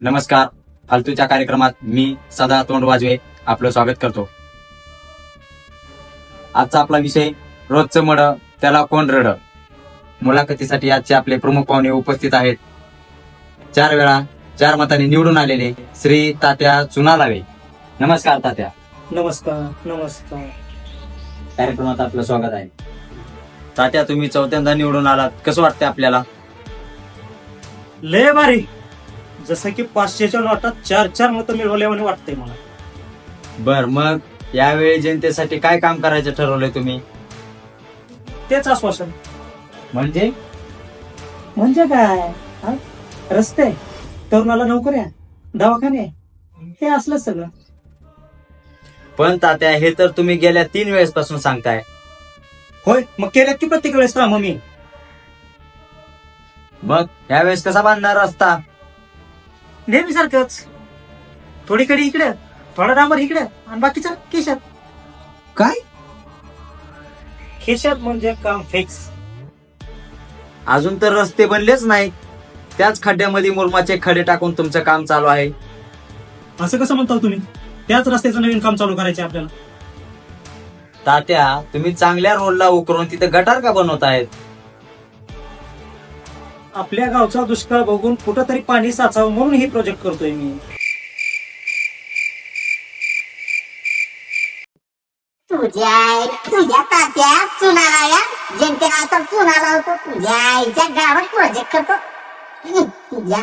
नमस्कार. फालतूच्या कार्यक्रमात मी सदा तोंड वाजवे आपलं स्वागत करतो. आजचा आपला विषय रोजचं मड त्याला कोण रड. मुलाखतीसाठी आजचे आपले प्रमुख पाहुणे उपस्थित आहेत. 4 वेळा 4 मतांनी निवडून आलेले श्री तात्या चुनालावे. नमस्कार तात्या. नमस्कार नमस्कार. कार्यक्रमात आपलं स्वागत आहे. तात्या, तुम्ही 4थ्यांदा निवडून आलात, कसं वाटतंय आपल्याला? लय भारी. जसं की 500च्या नोटात 4 मतं मिळवल्याने वाटतंय मला. बर, मग यावेळी जनतेसाठी काय काम करायचं ठरवलंय तुम्ही? तेच आश्वासन. म्हणजे काय हा? रस्ते, तरुणाला नोकऱ्या, दवाखाने, हे असलं सगळं. पण तात्या, हे तर तुम्ही गेल्या 3 वेळेस पासून सांगताय. होय, मग केल्यात की प्रत्येक वेळेस काम मी. मग यावेळेस कसा बांधणार रस्ता? नेहमी सारखंच. थोडी कडी इकडे, थोडा डांबर इकडे, आणि बाकीचा खिशात. काय? खिशात म्हणजे काम फिक्स. अजून तर रस्ते बनलेच नाही, त्याच खड्ड्यामध्ये मुरमाचे खडे टाकून तुमचं काम चालू आहे. असं कसं म्हणता तुम्ही? त्याच रस्त्याचं नवीन काम चालू करायचं आपल्याला. तात्या, तुम्ही चांगल्या रोडला उकरून तिथे गटार का बनवतायत? आपल्या गावचा दुष्काळ बघून कुठंतरी पाणी साचावं म्हणून हे प्रोजेक्ट करतोय मी. तुझ्या तात्या चुनाला या जनतेला असा चुना लावतो. तुझ्या आईच्या गावात प्रोजेक्ट करतो. तुझ्या